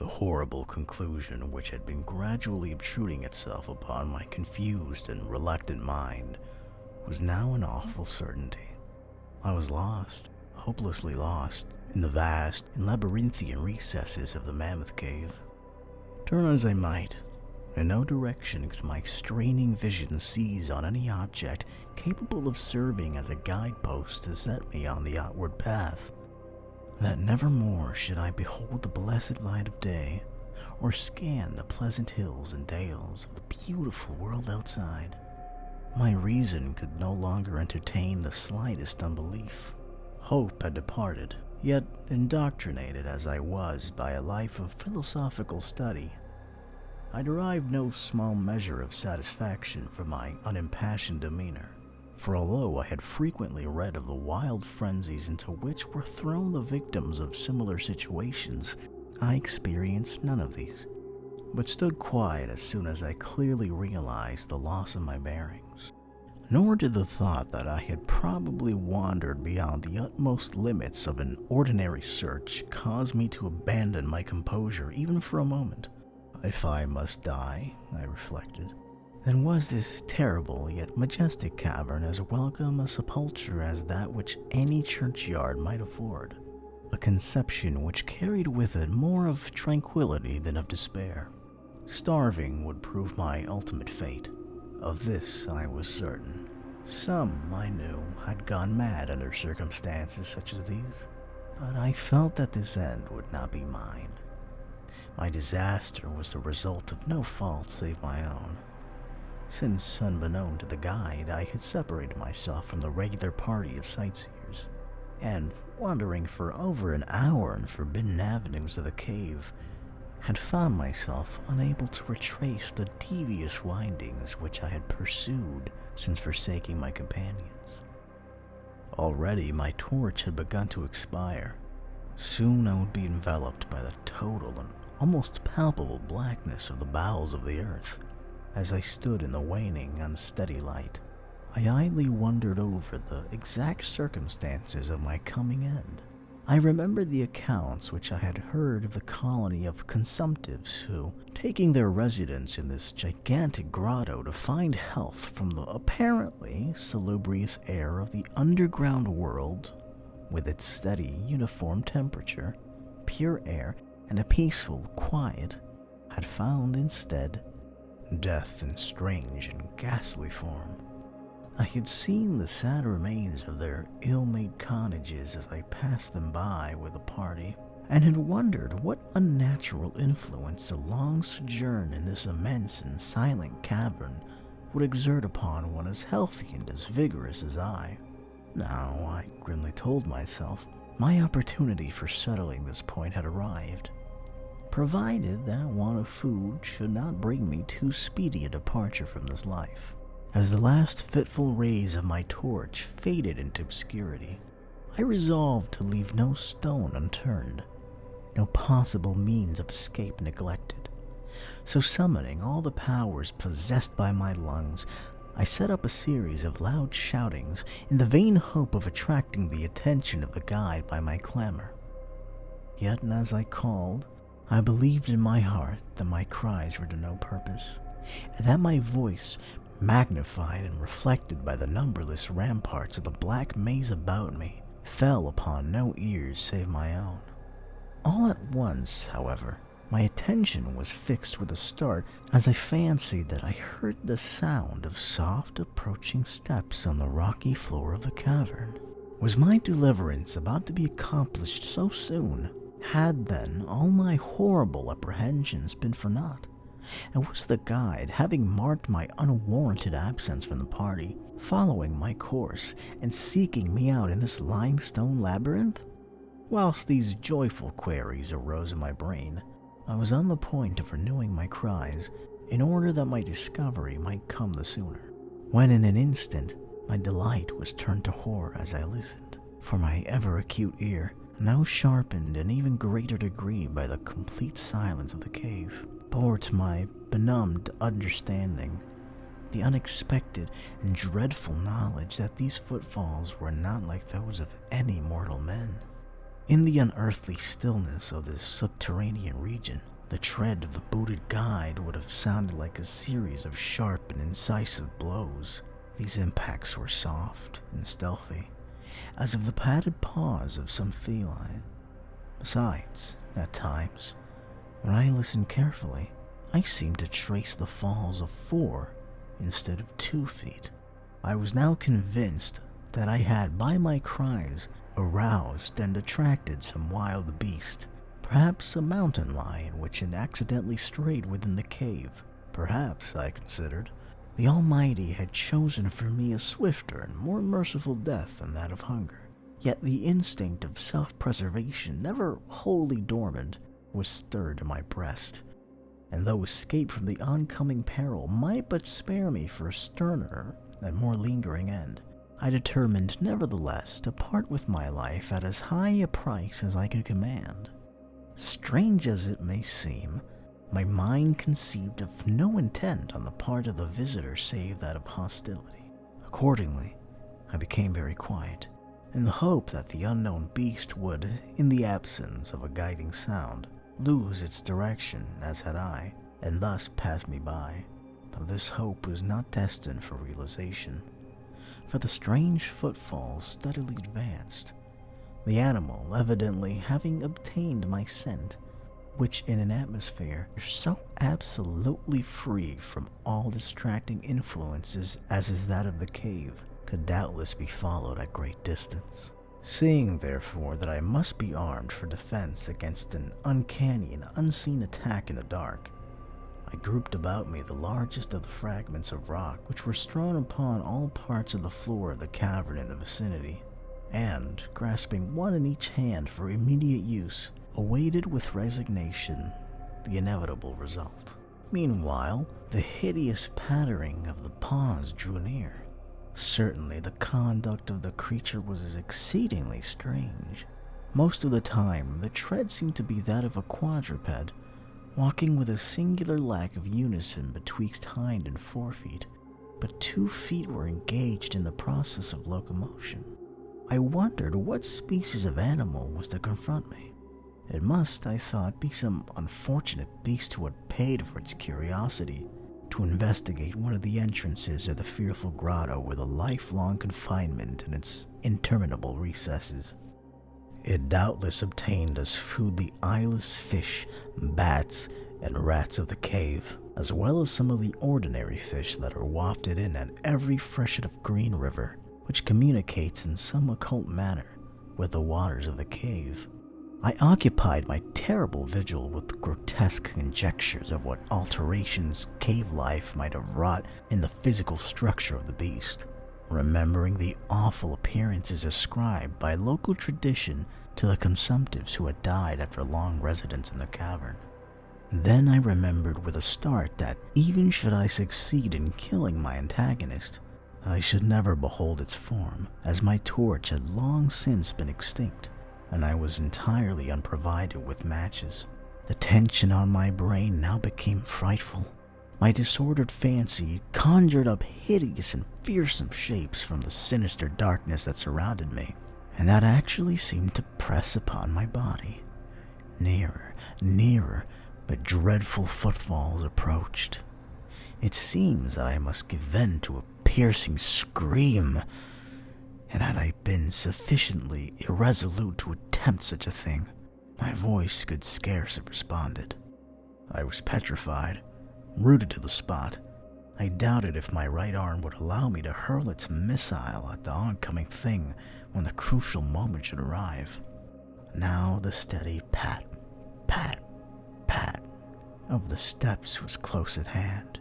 The horrible conclusion which had been gradually obtruding itself upon my confused and reluctant mind was now an awful certainty. I was lost, hopelessly lost, in the vast and labyrinthian recesses of the Mammoth Cave. Turn as I might, in no direction could my straining vision seize on any object capable of serving as a guidepost to set me on the outward path. That never more should I behold the blessed light of day, or scan the pleasant hills and dales of the beautiful world outside. My reason could no longer entertain the slightest unbelief. Hope had departed, yet indoctrinated as I was by a life of philosophical study, I derived no small measure of satisfaction from my unimpassioned demeanor. For although I had frequently read of the wild frenzies into which were thrown the victims of similar situations, I experienced none of these, but stood quiet as soon as I clearly realized the loss of my bearings. Nor did the thought that I had probably wandered beyond the utmost limits of an ordinary search cause me to abandon my composure even for a moment. If I must die, I reflected, then was this terrible yet majestic cavern as welcome a sepulture as that which any churchyard might afford, a conception which carried with it more of tranquility than of despair. Starving would prove my ultimate fate. Of this I was certain. Some, I knew, had gone mad under circumstances such as these, but I felt that this end would not be mine. My disaster was the result of no fault save my own. Since, unbeknown to the guide, I had separated myself from the regular party of sightseers, and, wandering for over an hour in forbidden avenues of the cave, had found myself unable to retrace the devious windings which I had pursued since forsaking my companions. Already my torch had begun to expire. Soon I would be enveloped by the total and almost palpable blackness of the bowels of the earth. As I stood in the waning, unsteady light, I idly wondered over the exact circumstances of my coming end. I remembered the accounts which I had heard of the colony of consumptives who, taking their residence in this gigantic grotto to find health from the apparently salubrious air of the underground world, with its steady, uniform temperature, pure air, and a peaceful quiet, had found instead death in strange and ghastly form. I had seen the sad remains of their ill-made cottages as I passed them by with a party, and had wondered what unnatural influence a long sojourn in this immense and silent cavern would exert upon one as healthy and as vigorous as I. Now, I grimly told myself, my opportunity for settling this point had arrived, provided that want of food should not bring me too speedy a departure from this life. As the last fitful rays of my torch faded into obscurity, I resolved to leave no stone unturned, no possible means of escape neglected. So summoning all the powers possessed by my lungs, I set up a series of loud shoutings in the vain hope of attracting the attention of the guide by my clamor. Yet as I called, I believed in my heart that my cries were to no purpose, and that my voice, magnified and reflected by the numberless ramparts of the black maze about me, fell upon no ears save my own. All at once, however, my attention was fixed with a start as I fancied that I heard the sound of soft approaching steps on the rocky floor of the cavern. Was my deliverance about to be accomplished so soon? Had then all my horrible apprehensions been for naught? And was the guide, having marked my unwarranted absence from the party, following my course and seeking me out in this limestone labyrinth? Whilst these joyful queries arose in my brain, I was on the point of renewing my cries in order that my discovery might come the sooner, when in an instant my delight was turned to horror as I listened, for my ever-acute ear, now sharpened in even greater degree by the complete silence of the cave, bore to my benumbed understanding the unexpected and dreadful knowledge that these footfalls were not like those of any mortal men. In the unearthly stillness of this subterranean region, the tread of the booted guide would have sounded like a series of sharp and incisive blows. These impacts were soft and stealthy, as of the padded paws of some feline. Besides, at times, when I listened carefully, I seemed to trace the falls of 4 instead of 2 feet. I was now convinced that I had, by my cries, aroused and attracted some wild beast, perhaps a mountain lion which had accidentally strayed within the cave. Perhaps, I considered, the Almighty had chosen for me a swifter and more merciful death than that of hunger. Yet the instinct of self-preservation, never wholly dormant, was stirred in my breast, and though escape from the oncoming peril might but spare me for a sterner and more lingering end, I determined nevertheless to part with my life at as high a price as I could command. Strange as it may seem, my mind conceived of no intent on the part of the visitor save that of hostility. Accordingly, I became very quiet, in the hope that the unknown beast would, in the absence of a guiding sound, lose its direction as had I, and thus pass me by. But this hope was not destined for realization, for the strange footfalls steadily advanced, the animal evidently having obtained my scent, which in an atmosphere so absolutely free from all distracting influences as is that of the cave, could doubtless be followed at great distance. Seeing, therefore, that I must be armed for defense against an uncanny and unseen attack in the dark, I grouped about me the largest of the fragments of rock which were strewn upon all parts of the floor of the cavern in the vicinity, and, grasping one in each hand for immediate use, awaited with resignation the inevitable result. Meanwhile, the hideous pattering of the paws drew near. Certainly, the conduct of the creature was exceedingly strange. Most of the time, the tread seemed to be that of a quadruped, walking with a singular lack of unison betwixt hind and forefeet, but 2 feet were engaged in the process of locomotion. I wondered what species of animal was to confront me. It must, I thought, be some unfortunate beast who had paid for its curiosity to investigate one of the entrances of the fearful grotto with a lifelong confinement in its interminable recesses. It doubtless obtained as food the eyeless fish, bats, and rats of the cave, as well as some of the ordinary fish that are wafted in at every freshet of green river, which communicates in some occult manner with the waters of the cave. I occupied my terrible vigil with grotesque conjectures of what alterations cave life might have wrought in the physical structure of the beast, remembering the awful appearances ascribed by local tradition to the consumptives who had died after long residence in the cavern. Then I remembered with a start that even should I succeed in killing my antagonist, I should never behold its form, as my torch had long since been extinct, and I was entirely unprovided with matches. The tension on my brain now became frightful. My disordered fancy conjured up hideous and fearsome shapes from the sinister darkness that surrounded me, and that actually seemed to press upon my body. Nearer, nearer, the dreadful footfalls approached. It seems that I must give vent to a piercing scream, and had I been sufficiently irresolute to attempt such a thing, my voice could scarce have responded. I was petrified, rooted to the spot. I doubted if my right arm would allow me to hurl its missile at the oncoming thing when the crucial moment should arrive. Now the steady pat, pat, pat of the steps was close at hand,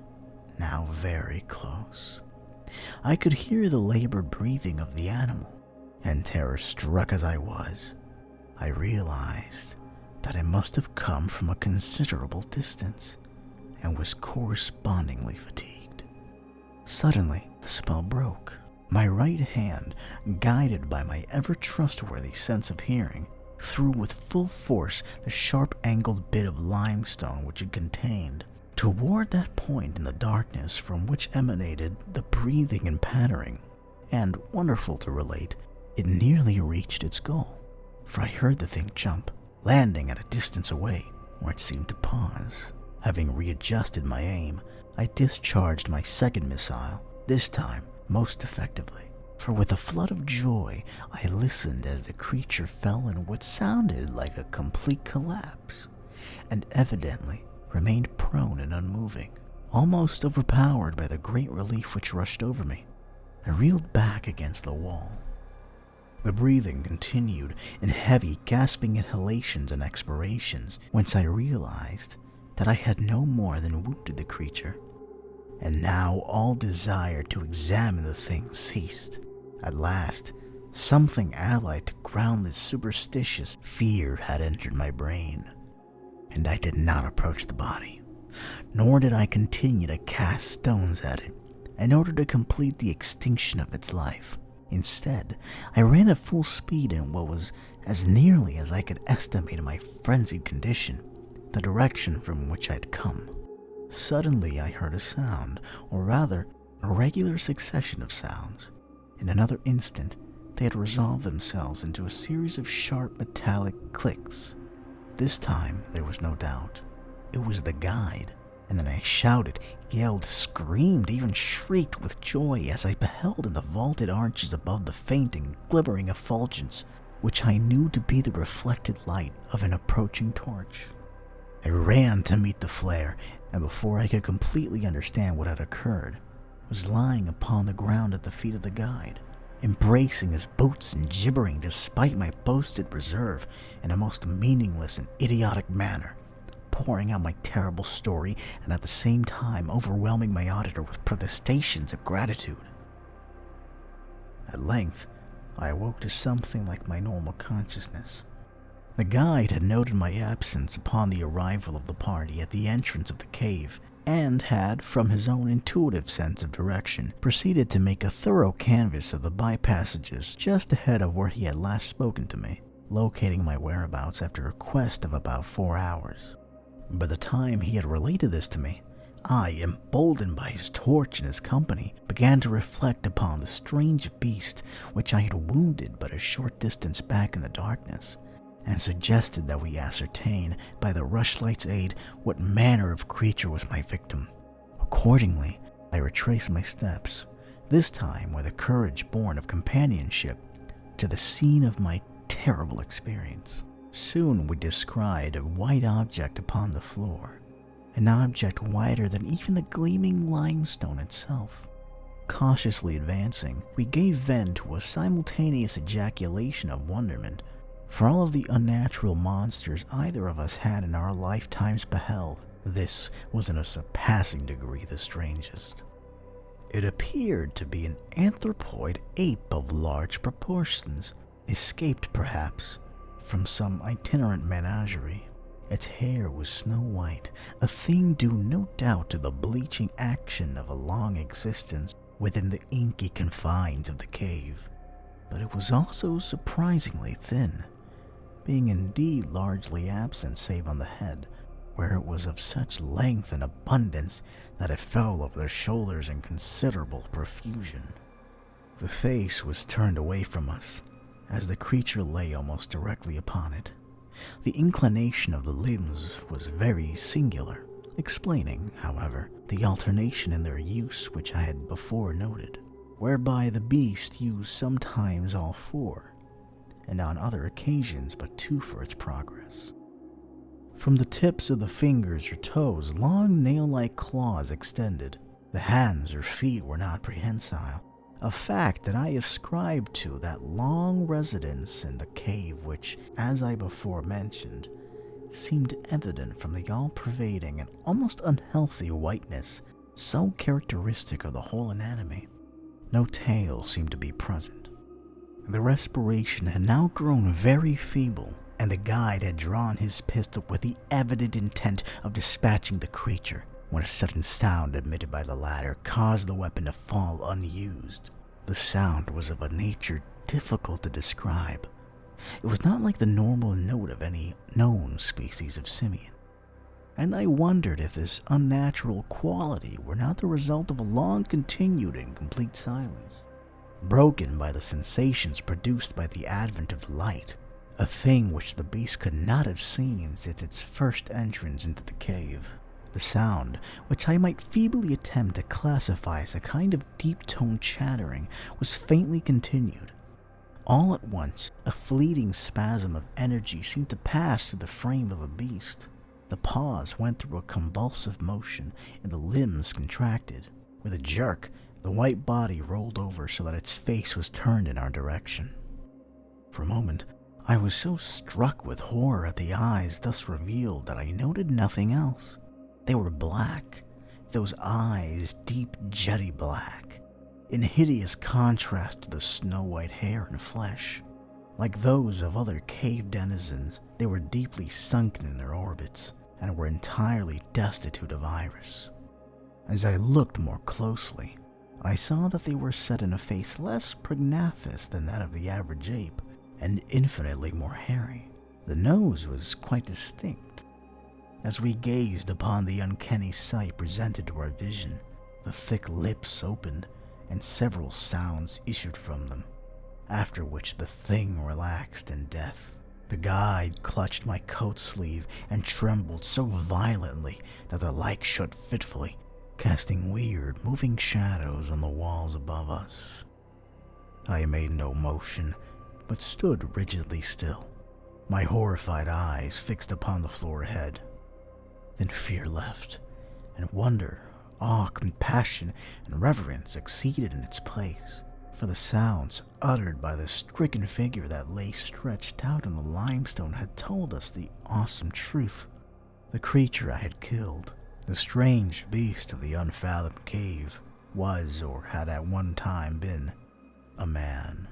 now very close. I could hear the labored breathing of the animal, and terror-struck as I was, I realized that it must have come from a considerable distance, and was correspondingly fatigued. Suddenly, the spell broke. My right hand, guided by my ever-trustworthy sense of hearing, threw with full force the sharp-angled bit of limestone which it contained, toward that point in the darkness from which emanated the breathing and pattering, and, wonderful to relate, it nearly reached its goal. for I heard the thing jump, landing at a distance away, where it seemed to pause. Having readjusted my aim, I discharged my second missile, this time most effectively. For with a flood of joy, I listened as the creature fell in what sounded like a complete collapse, and evidently remained prone and unmoving, almost overpowered by the great relief which rushed over me. I reeled back against the wall. The breathing continued in heavy, gasping inhalations and expirations, whence I realized that I had no more than wounded the creature, and now all desire to examine the thing ceased. At last, something allied to groundless, superstitious fear had entered my brain, and I did not approach the body, nor did I continue to cast stones at it in order to complete the extinction of its life. Instead, I ran at full speed in what was, as nearly as I could estimate my frenzied condition, the direction from which I'd come. Suddenly I heard a sound, or rather, a regular succession of sounds. In another instant, they had resolved themselves into a series of sharp metallic clicks. This time, there was no doubt. It was the guide, and then I shouted, yelled, screamed, even shrieked with joy as I beheld in the vaulted arches above the fainting, glimmering effulgence, which I knew to be the reflected light of an approaching torch. I ran to meet the flare, and before I could completely understand what had occurred, was lying upon the ground at the feet of the guide, embracing his boots and gibbering despite my boasted reserve in a most meaningless and idiotic manner, pouring out my terrible story and at the same time overwhelming my auditor with protestations of gratitude. At length, I awoke to something like my normal consciousness. The guide had noted my absence upon the arrival of the party at the entrance of the cave, and had, from his own intuitive sense of direction, proceeded to make a thorough canvass of the by-passages just ahead of where he had last spoken to me, locating my whereabouts after a quest of about 4 hours. By the time he had related this to me, I, emboldened by his torch and his company, began to reflect upon the strange beast which I had wounded but a short distance back in the darkness, and suggested that we ascertain, by the rushlight's aid, what manner of creature was my victim. Accordingly, I retraced my steps, this time with a courage born of companionship, to the scene of my terrible experience. Soon we descried a white object upon the floor, an object whiter than even the gleaming limestone itself. Cautiously advancing, we gave vent to a simultaneous ejaculation of wonderment, for all of the unnatural monsters either of us had in our lifetimes beheld. This was in a surpassing degree the strangest. It appeared to be an anthropoid ape of large proportions, escaped perhaps from some itinerant menagerie. Its hair was snow white, a thing due no doubt to the bleaching action of a long existence within the inky confines of the cave. But it was also surprisingly thin, being indeed largely absent save on the head, where it was of such length and abundance that it fell over the shoulders in considerable profusion. The face was turned away from us, as the creature lay almost directly upon it. The inclination of the limbs was very singular, explaining, however, the alternation in their use which I had before noted, whereby the beast used sometimes all 4, and on other occasions but 2 for its progress. From the tips of the fingers or toes, long nail-like claws extended. The hands or feet were not prehensile, a fact that I ascribed to that long residence in the cave which, as I before mentioned, seemed evident from the all-pervading and almost unhealthy whiteness so characteristic of the whole anatomy. No tail seemed to be present. The respiration had now grown very feeble, and the guide had drawn his pistol with the evident intent of dispatching the creature, when a sudden sound emitted by the latter caused the weapon to fall unused. The sound was of a nature difficult to describe. It was not like the normal note of any known species of simian, and I wondered if this unnatural quality were not the result of a long-continued and complete silence, broken by the sensations produced by the advent of light, a thing which the beast could not have seen since its first entrance into the cave. The sound, which I might feebly attempt to classify as a kind of deep-toned chattering, was faintly continued. All at once, a fleeting spasm of energy seemed to pass through the frame of the beast. The paws went through a convulsive motion, and the limbs contracted. With a jerk, the white body rolled over so that its face was turned in our direction. For a moment, I was so struck with horror at the eyes thus revealed that I noted nothing else. They were black, those eyes deep jetty black, in hideous contrast to the snow-white hair and flesh. Like those of other cave denizens, they were deeply sunken in their orbits, and were entirely destitute of iris. As I looked more closely, I saw that they were set in a face less prognathous than that of the average ape, and infinitely more hairy. The nose was quite distinct. As we gazed upon the uncanny sight presented to our vision, the thick lips opened, and several sounds issued from them, after which the thing relaxed in death. The guide clutched my coat sleeve and trembled so violently that the light shook fitfully, casting weird, moving shadows on the walls above us. I made no motion, but stood rigidly still, my horrified eyes fixed upon the floor ahead. Then fear left, and wonder, awe, compassion, and reverence succeeded in its place, for the sounds uttered by the stricken figure that lay stretched out on the limestone had told us the awesome truth. The creature I had killed, the strange beast of the unfathomed cave, was, or had at one time been, a man.